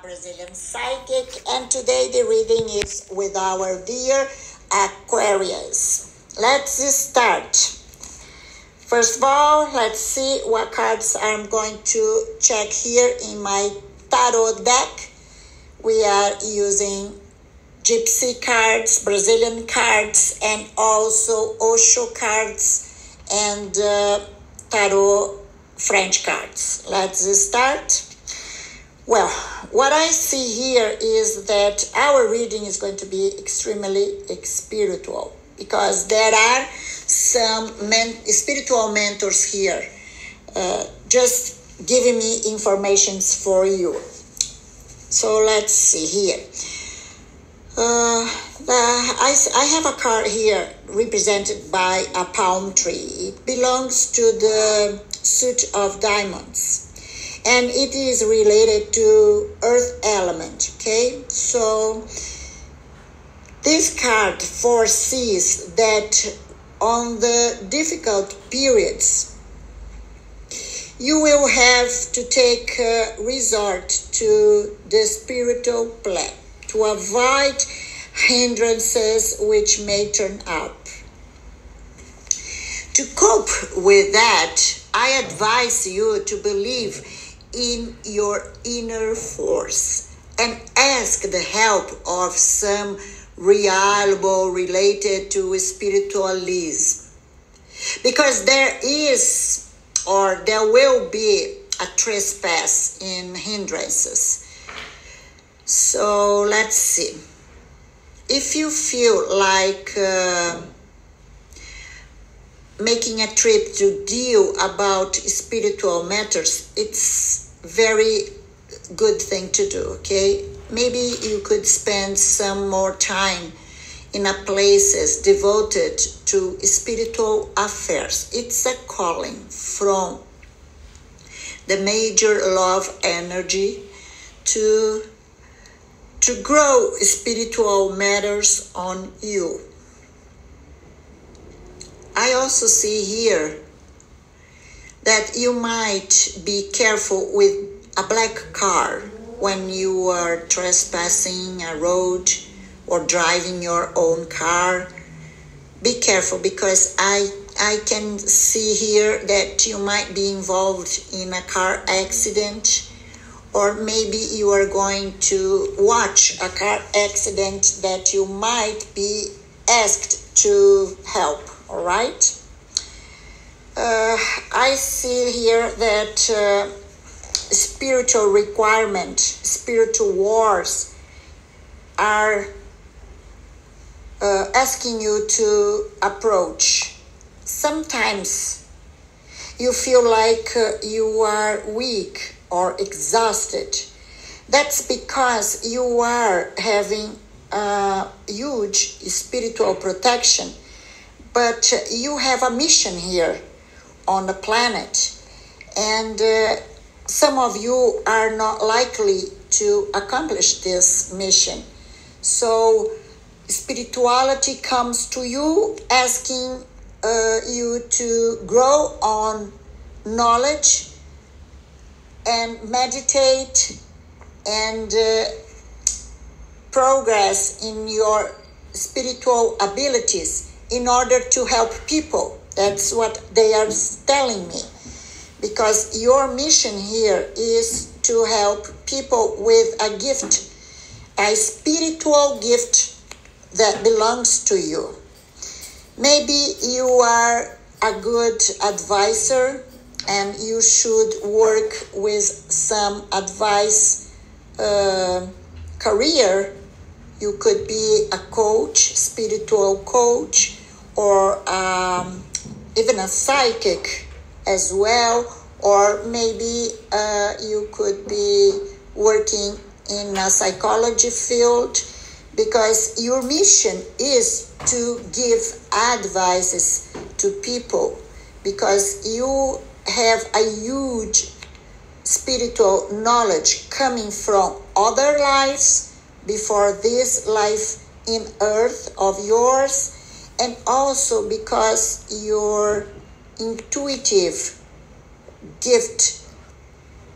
Brazilian psychic, and today the reading is with our dear Aquarius. Let's start. First of all, let's see what cards I'm going to check here in my tarot deck. We are using Gypsy cards, Brazilian cards, and also Osho cards and tarot French cards. Let's start. Well, what I see here is that our reading is going to be extremely spiritual because there are some spiritual mentors here just giving me informations for you. So let's see here. I have a card here represented by a palm tree. It belongs to the suit of diamonds. And it is related to earth element, okay? So this card foresees that on the difficult periods, you will have to take resort to the spiritual plane to avoid hindrances which may turn up. To cope with that, I advise you to believe in your inner force and ask the help of some reliable related to spiritualism, because there is or there will be a trespass in hindrances. So let's see. If you feel like making a trip to deal about spiritual matters, it's very good thing to do, okay? Maybe you could spend some more time in a places devoted to spiritual affairs. It's a calling from the major love energy to grow spiritual matters on you. I also see here that you might be careful with a black car when you are trespassing a road or driving your own car. Be careful, because I can see here that you might be involved in a car accident, or maybe you are going to watch a car accident that you might be asked to help, all right? I see here that spiritual requirement, spiritual wars are asking you to approach. Sometimes you feel like you are weak or exhausted. That's because you are having a huge spiritual protection, but you have a mission here on the planet, and some of you are not likely to accomplish this mission. So spirituality comes to you asking you to grow on knowledge and meditate and progress in your spiritual abilities in order to help people. That's what they are telling me, because your mission here is to help people with a gift, a spiritual gift that belongs to you. Maybe you are a good advisor and you should work with some advice career. You could be a coach, spiritual coach, or even a psychic as well, or maybe you could be working in a psychology field, because your mission is to give advices to people, because you have a huge spiritual knowledge coming from other lives before this life in earth of yours, and also because your intuitive gift,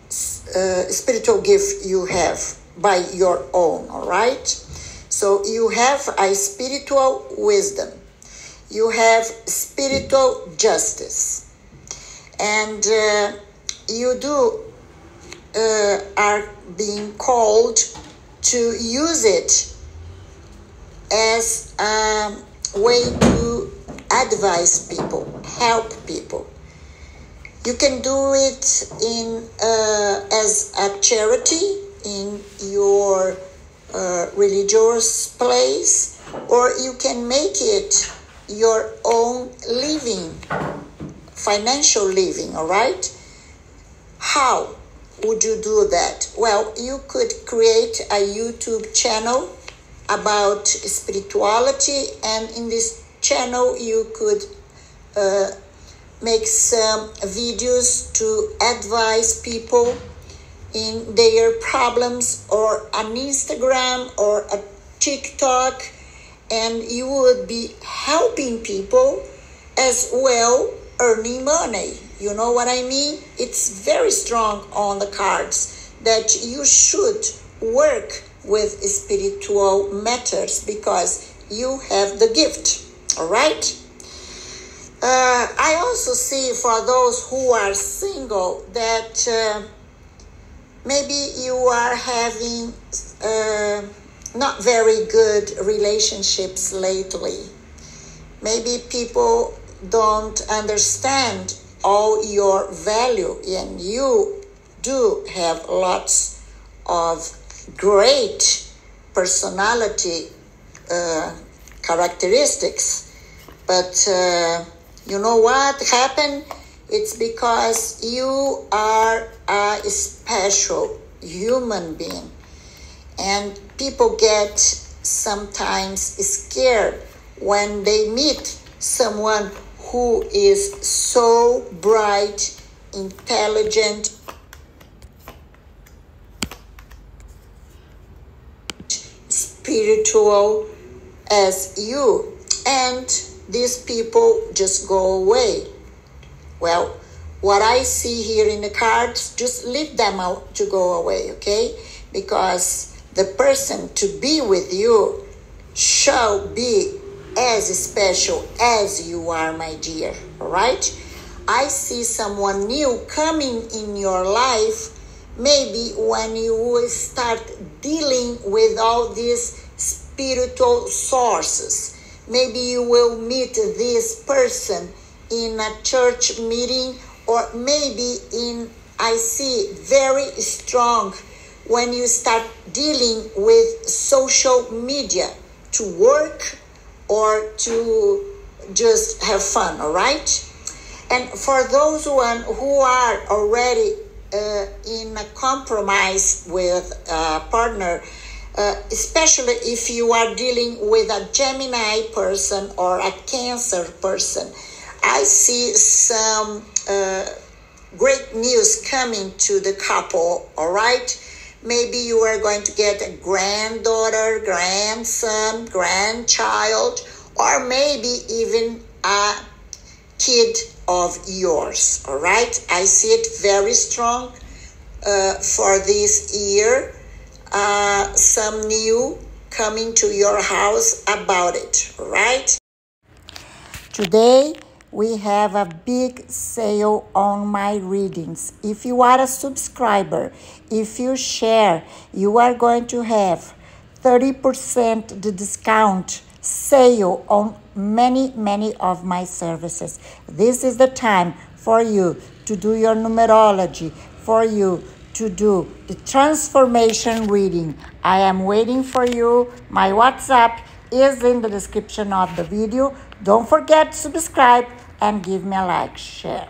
spiritual gift you have. by your own, all right? So you have a spiritual wisdom. You have spiritual justice. And you are being called to use it as a way to advise people, help people. You can do it as a charity in your religious place, or you can make it your own living, financial living, all right? How would you do that? Well, you could create a YouTube channel about spirituality, and in this channel you could make some videos to advise people in their problems, or an Instagram or a TikTok, and you would be helping people as well, earning money. You know what I mean? It's very strong on the cards that you should work with spiritual matters because you have the gift, all right? I also see for those who are single that maybe you are having not very good relationships lately. Maybe people don't understand all your value, and you do have lots of great personality characteristics, but you know what happened? It's because you are a special human being, and people get sometimes scared when they meet someone who is so bright, intelligent, spiritual as you, and these people just go away. Well, what I see here in the cards, just leave them out to go away, okay? Because the person to be with you shall be as special as you are, my dear, all right? I see someone new coming in your life, maybe when you will start dealing with all these spiritual sources. Maybe you will meet this person in a church meeting, or maybe I see very strong when you start dealing with social media to work or to just have fun, all right? And for those who are already in a compromise with a partner, especially if you are dealing with a Gemini person or a Cancer person, I see some great news coming to the couple, all right? Maybe you are going to get a granddaughter, grandson, grandchild, or maybe even a kid of yours, all right? I see it very strong for this year. Some new coming to your house about it, all right? Today, we have a big sale on my readings. If you are a subscriber, if you share, you are going to have 30% the discount sale on many of my services. This is the time for you to do your numerology, for you to do the transformation reading. I am waiting for you. My WhatsApp is in the description of the video. Don't forget to subscribe and give me a like, share.